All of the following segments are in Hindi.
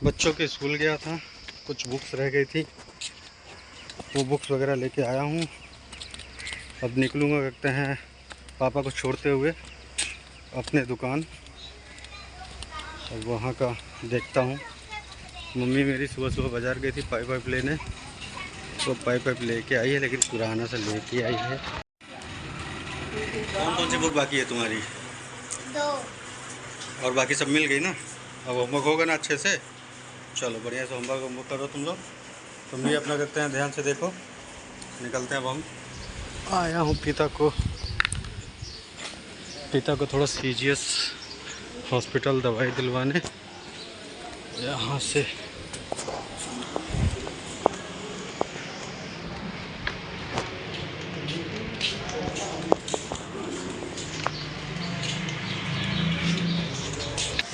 बच्चों के स्कूल गया था, कुछ बुक्स रह गई थी, वो बुक्स वगैरह लेके आया हूँ। अब निकलूँगा कहते हैं पापा को छोड़ते हुए अपने दुकान। अब वहाँ का देखता हूँ। मम्मी मेरी सुबह सुबह बाज़ार गई थी पाइप वाइप लेने, तो पाइप लेके आई है, लेकिन पुराना सा लेके आई है। कौन कौन सी बुक बाकी है तुम्हारी? 2। और बाकी सब मिल गई ना? अब होमवर्क होगा ना अच्छे से? चलो बढ़िया से होमवर्क करो तुम लोग। तुम भी अपना करते हैं, ध्यान से देखो। निकलते हैं अब हम। आया हूँ पिता को थोड़ा सीजीएस हॉस्पिटल दवाई दिलवाने यहाँ से।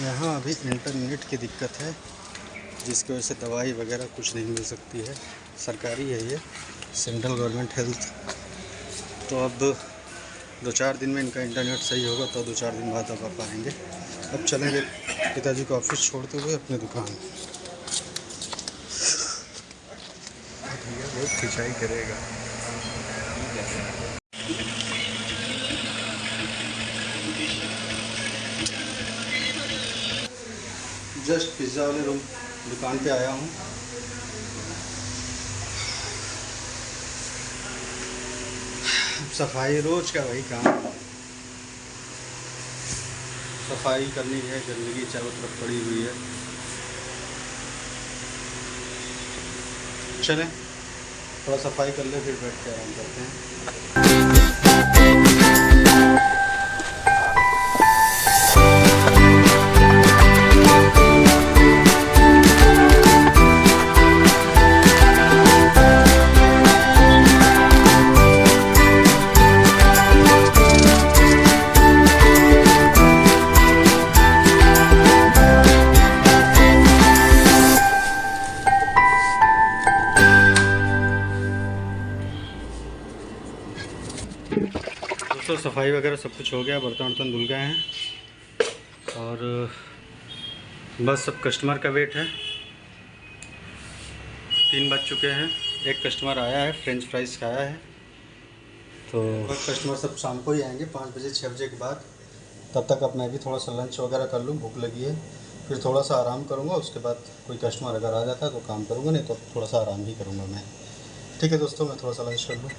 यहाँ अभी इंटरनेट की दिक्कत है, जिसकी वजह से दवाई वगैरह कुछ नहीं मिल सकती है। सरकारी है ये, सेंट्रल गवर्नमेंट हेल्थ। तो अब 2-4 दिन में इनका इंटरनेट सही होगा, तो 2-4 दिन बाद अब आप आएँगे। अब चलेंगे पिताजी को ऑफिस छोड़ते हुए अपने दुकान। बहुत खिंचाई करेगा। जस्ट पिज़्ज़ा वाले रूम दुकान पे आया हूँ। सफाई रोज का वही काम, सफाई करनी है। गंदगी चारों तरफ पड़ी हुई है। चलें थोड़ा सफाई कर ले, फिर बैठ के आराम करते हैं। दोस्तों सफाई वगैरह सब कुछ हो गया, बर्तन वर्तन धुल गए हैं और बस सब कस्टमर का वेट है। 3 बज चुके हैं। एक कस्टमर आया है, फ्रेंच फ्राइज़ खाया है। तो कस्टमर सब शाम को ही आएंगे 5 बजे 6 बजे के बाद। तब तक अब मैं भी थोड़ा सा लंच वगैरह कर लूँ, भूख लगी है। फिर थोड़ा सा आराम करूँगा, उसके बाद कोई कस्टमर अगर आ जाता है तो काम करूँगा, नहीं तो थोड़ा सा आराम ही करूँगा मैं। ठीक है दोस्तों, मैं थोड़ा सा लंच कर लूँ।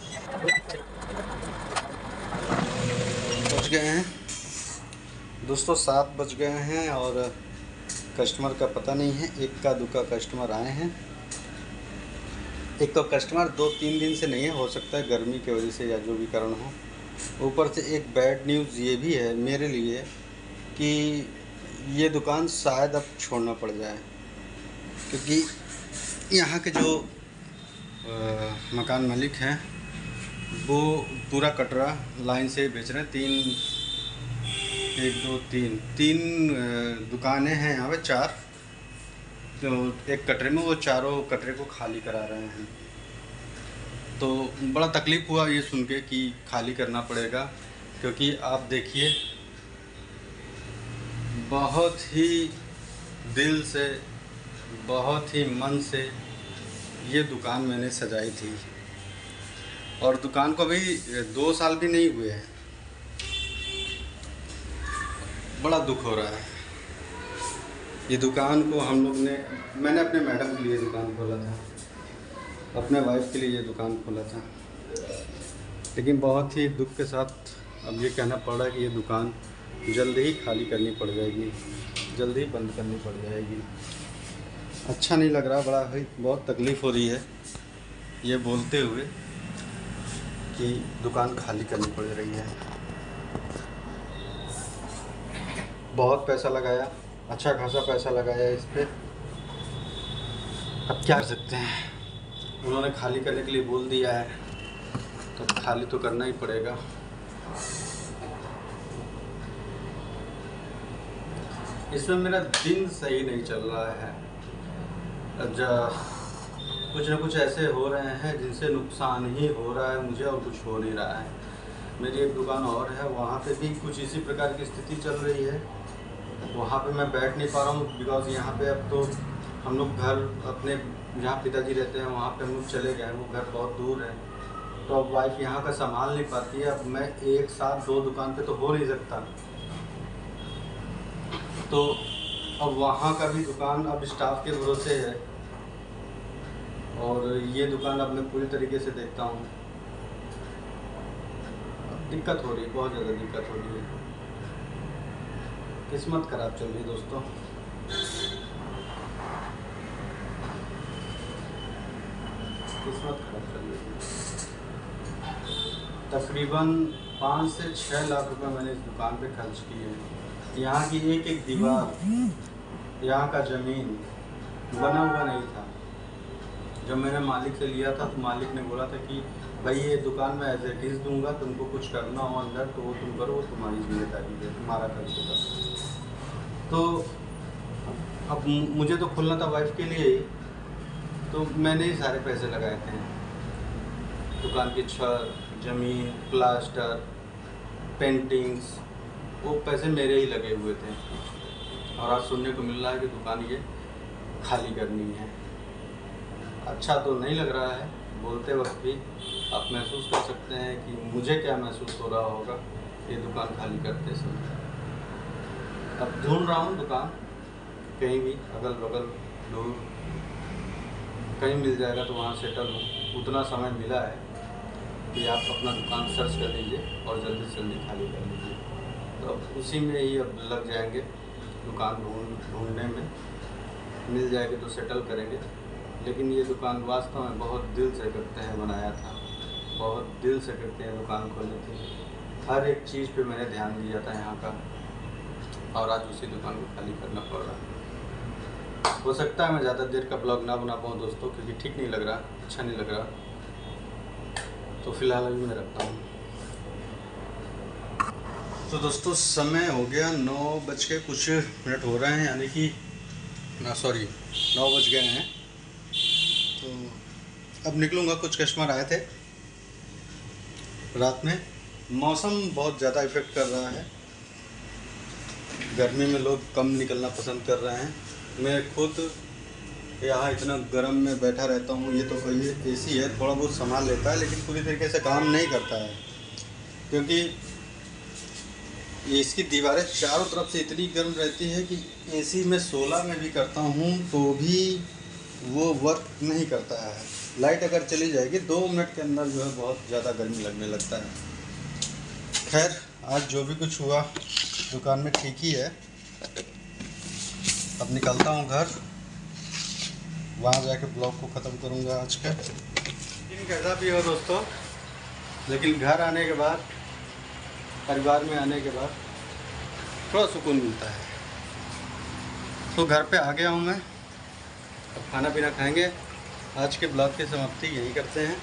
बज गए हैं दोस्तों, 7 बज गए हैं और कस्टमर का पता नहीं है। एक का दुका कस्टमर आए हैं। एक तो कस्टमर 2-3 दिन से नहीं है, हो सकता है गर्मी की वजह से या जो भी कारण हो। ऊपर से एक बैड न्यूज़ ये भी है मेरे लिए कि ये दुकान शायद अब छोड़ना पड़ जाए, क्योंकि यहाँ के जो मकान मालिक हैं वो पूरा कटरा लाइन से बेच रहे हैं। 3 दुकानें हैं यहाँ पे, 4 तो एक कटरे में, वो चारों कटरे को खाली करा रहे हैं। तो बड़ा तकलीफ़ हुआ ये सुन के कि खाली करना पड़ेगा, क्योंकि आप देखिए बहुत ही दिल से, बहुत ही मन से ये दुकान मैंने सजाई थी, और दुकान को अभी 2 साल भी नहीं हुए हैं। बड़ा दुख हो रहा है। ये दुकान को मैंने अपने मैडम के लिए दुकान खोला था, अपने वाइफ के लिए ये दुकान खोला था, लेकिन बहुत ही दुख के साथ अब ये कहना पड़ रहा है कि ये दुकान जल्द ही खाली करनी पड़ जाएगी, जल्द ही बंद करनी पड़ जाएगी। अच्छा नहीं लग रहा, बड़ा भाई बहुत तकलीफ़ हो रही है ये बोलते हुए कि दुकान खाली करनी पड़ रही है। बहुत पैसा लगाया, अच्छा खासा पैसा लगाया इस पर। अब क्या कर सकते हैं, उन्होंने खाली करने के लिए बोल दिया है तो खाली तो करना ही पड़ेगा। इसमें मेरा दिन सही नहीं चल रहा है। कुछ ना कुछ ऐसे हो रहे हैं जिनसे नुकसान ही हो रहा है मुझे, और कुछ हो नहीं रहा है। मेरी एक दुकान और है, वहाँ पे भी कुछ इसी प्रकार की स्थिति चल रही है। वहाँ पे मैं बैठ नहीं पा रहा हूँ, बिकॉज़ यहाँ पे अब तो हम लोग घर अपने जहाँ पिताजी रहते हैं वहाँ पे हम लोग चले गए, वो घर बहुत दूर है, तो अब वाइफ यहाँ का संभाल नहीं पाती है। अब मैं एक साथ 2 दुकान पे तो हो नहीं सकता, तो अब वहाँ का भी दुकान अब स्टाफ के भरोसे है, और ये दुकान अब मैं पूरी तरीके से देखता हूँ। अब दिक्कत हो रही है, बहुत ज़्यादा दिक्कत हो रही है, किस्मत खराब चल रही है दोस्तों। किस्मत खराब चल रही है। तकरीबन 5 से 6 लाख रुपए मैंने इस दुकान पे खर्च किए हैं। यहाँ की एक एक दीवार, यहाँ का ज़मीन बना हुआ नहीं था। जब मैंने मालिक से लिया था तो मालिक ने बोला था कि भाई ये दुकान मैं एज इट इज़ दूँगा, तुमको कुछ करना हो अंदर तो वो तुम करो, वो तुम्हारी जिम्मेदारी है, तुम्हारा खर्च होगा। तो अब मुझे तो खुलना था वाइफ के लिए ही, तो मैंने ही सारे पैसे लगाए थे। दुकान की छत, ज़मीन, प्लास्टर, पेंटिंग्स, वो पैसे मेरे ही लगे हुए थे। और आज सुनने को मिल रहा है कि दुकान ये खाली करनी है। अच्छा तो नहीं लग रहा है, बोलते वक्त भी आप महसूस कर सकते हैं कि मुझे क्या महसूस हो रहा होगा ये दुकान खाली करते समय। अब ढूंढ रहा हूँ दुकान, कहीं भी अगल बगल दूर कहीं मिल जाएगा तो वहाँ सेटल हूँ। उतना समय मिला है कि आप अपना दुकान सर्च कर लीजिए और जल्दी से जल्दी खाली कर लीजिए, तो अब उसी में ही अब लग जाएंगे। दुकान ढूंढने में मिल जाएगी तो सेटल करेंगे। लेकिन ये दुकान वास्तव में बहुत दिल से करते हैं बनाया था, बहुत दिल से करते हैं दुकान खोलने की। हर एक चीज़ पे मैंने ध्यान दिया था यहाँ का, और आज उसी दुकान को खाली करना पड़ रहा। हो सकता है मैं ज़्यादा देर का ब्लॉग ना बना पाऊँ दोस्तों, क्योंकि ठीक नहीं लग रहा, अच्छा नहीं लग रहा, तो फिलहाल अभी मैं रखता हूँ। तो दोस्तों समय हो गया 9 बज के कुछ मिनट हो रहे हैं, यानी कि 9 बज गए हैं। तो अब निकलूँगा। कुछ कस्टमर आए थे रात में। मौसम बहुत ज़्यादा इफ़ेक्ट कर रहा है, गर्मी में लोग कम निकलना पसंद कर रहे हैं। मैं खुद यहाँ इतना गर्म में बैठा रहता हूँ। ये तो कोई एसी है, थोड़ा बहुत संभाल लेता है, लेकिन पूरी तरीके से काम नहीं करता है, क्योंकि ये इसकी दीवारें चारों तरफ से इतनी गर्म रहती है कि एसी में 16 में भी करता हूँ तो भी वो वर्क नहीं करता है। लाइट अगर चली जाएगी 2 मिनट के अंदर जो है बहुत ज़्यादा गर्मी लगने लगता है। खैर आज जो भी कुछ हुआ दुकान में ठीक ही है। अब निकलता हूँ घर, वहाँ जाके ब्लॉग को ख़त्म करूँगा आज का। लेकिन कैसा भी हो दोस्तों, लेकिन घर आने के बाद, परिवार में आने के बाद थोड़ा सुकून मिलता है। तो घर पे आ गया हूँ मैं, अब खाना पीना खाएंगे। आज के ब्लॉग की समाप्ति यही करते हैं।